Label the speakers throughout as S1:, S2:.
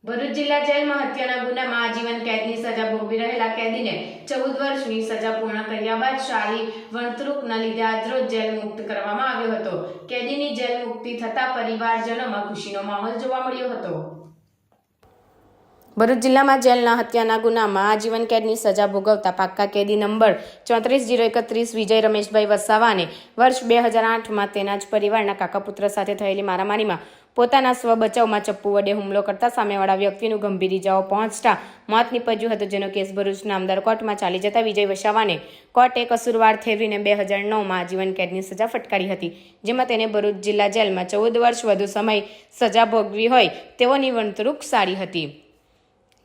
S1: ભરૂચ જિલ્લા જેલમાં હત્યાના ગુનામાં આજીવન કેદની સજા ભોગવી રહેલા કેદીને 14 વર્ષની સજા પૂર્ણ કર્યા બાદ શાળી વર્તણૂકના લીધે આજરોજ જેલ મુક્ત કરવામાં આવ્યો હતો। કેદીની જેલ મુક્તિ થતા પરિવારજનોમાં ખુશીનો માહોલ જોવા મળ્યો હતો। ભરૂચ જિલ્લામાં જેલના હત્યાના ગુનામાં આજીવન કેદની સજા ભોગવતા પાક્કા કેદી નંબર 34-031 વિજય રમેશભાઈ વસાવાને વર્ષ 2008માં તેના જ પરિવારના કાકા પુત્ર સાથે થયેલી મારામારીમાં પોતાના સ્વ બચાવમાં ચપ્પુ વડે હુમલો કરતા સામેવાળા વ્યક્તિનું ગંભીર ઇજાઓ પહોંચતા મોત નીપજ્યું હતું, જેનો કેસ ભરૂચ નામદાર કોર્ટમાં ચાલી જતા વિજય વસાવાને કોર્ટે કસૂરવાર ઠેરવીને 2009માં આજીવન કેદની સજા ફટકારી હતી, જેમાં તેને ભરૂચ જિલ્લા જેલમાં 14 વર્ષ વધુ સમય સજા ભોગવી હોય તેઓની વર્તણૂક સારી હતી,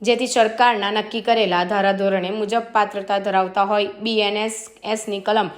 S1: જેથી સરકારના નક્કી કરેલા ધારાધોરણે મુજબ પાત્રતા ધરાવતા હોય BNSની કલમ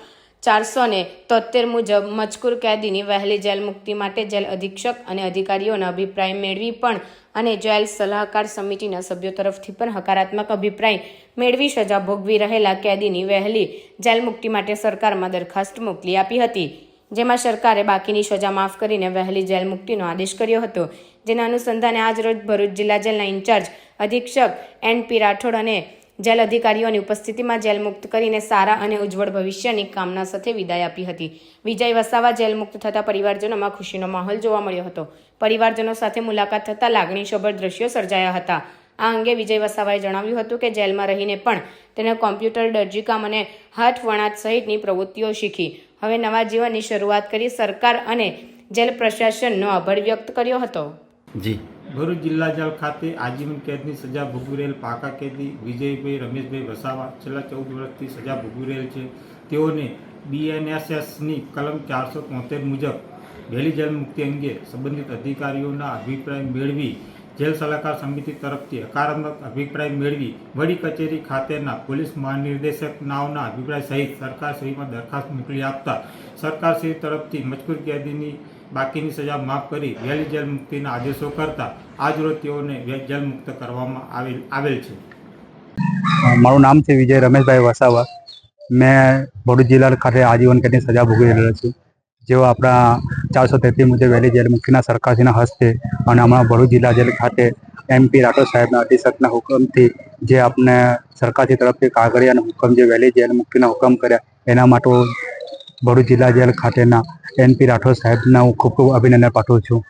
S1: 473 મુજબ મજકૂર કેદીની વહેલી જેલ મુક્તિ માટે જેલ અધિક્ષક અને અધિકારીઓના અભિપ્રાય મેળવી પણ અને જેલ સલાહકાર સમિતિના સભ્યો તરફથી પણ હકારાત્મક અભિપ્રાય મેળવી સજા ભોગવી રહેલા કેદીની વહેલી જેલ મુક્તિ માટે સરકારમાં દરખાસ્ત મોકલી આપી હતી, જેમાં સરકારે બાકીની સજા માફ કરીને વહેલી જેલ મુક્તિનો આદેશ કર્યો હતો, જેના અનુસંધાને આજરોજ ભરૂચ જિલ્લા જેલના ઇન્ચાર્જ અધિક્ષક NP રાઠોડ અને જેલ અધિકારીઓની ઉપસ્થિતિમાં જેલ મુક્ત કરીને સારા અને ઉજ્જવળ ભવિષ્યની કામના સાથે વિદાય આપી હતી। વિજય વસાવા જેલ મુક્ત થતા પરિવારજનોમાં ખુશીનો માહોલ જોવા મળ્યો હતો। પરિવારજનો સાથે મુલાકાત થતા લાગણીસભર દ્રશ્યો સર્જાયા હતા। આ અંગે વિજય વસાવાએ જણાવ્યું હતું કે જેલમાં રહીને પણ તેને કોમ્પ્યુટર, દરજીકામ અને હાથ વણાટ સહિતની પ્રવૃત્તિઓ શીખી હવે નવા જીવનની શરૂઆત કરી સરકાર અને જેલ પ્રશાસનનો આભાર વ્યક્ત કર્યો હતો।
S2: જી
S3: ભરૂચ જિલ્લા જેલ ખાતે આજીવન કેદની સજા ભોગવી રહેલ પાકા કેદી વિજયભાઈ રમેશભાઈ વસાવા છેલ્લા 14 વર્ષથી સજા ભોગવી રહેલ છે। તેઓને BNSની કલમ 473 મુજબ વહેલી જેલ મુક્તિ અંગે સંબંધિત અધિકારીઓના અભિપ્રાય મેળવી જેલ સલાહકાર સમિતિ તરફથી હકારાત્મક અભિપ્રાય મેળવી વડી કચેરી ખાતેના પોલીસ મહાનિર્દેશક નાઓના અભિપ્રાય સહિત સરકારશ્રીમાં દરખાસ્ત મોકલી આપતા સરકારશ્રી તરફથી મજકૂર કેદીની બાકીની સજા માફ કરી વહેલી જેલ મુક્તિના આદેશો કરતા આજરોજ તેઓને જેલ મુક્ત કરવામાં આવેલ છે।
S4: મારું નામ છે વિજય રમેશભાઈ વસાવા। મેં ભરૂચ જિલ્લા ખાતે આજીવન કેદની સજા ભોગવી રહેલો છું, જેઓ આપણા 433 મુજબ વહેલી જેલ મુક્તિના સરકારશ્રીના હસ્તે અને હમણાં ભરૂચ જિલ્લા જેલ ખાતે MP રાઠોડ સાહેબના અધિક્ષકના હુકમથી જે આપણે સરકારશ્રી તરફથી કાગળિયા અને હુકમ જે વહેલી જેલ મુક્તિના હુકમ કર્યા એના માટે ભરૂચ જિલ્લા જેલ ખાતેના NP રાઠોડ સાહેબના હું ખૂબ ખૂબ અભિનંદન પાઠવું છું।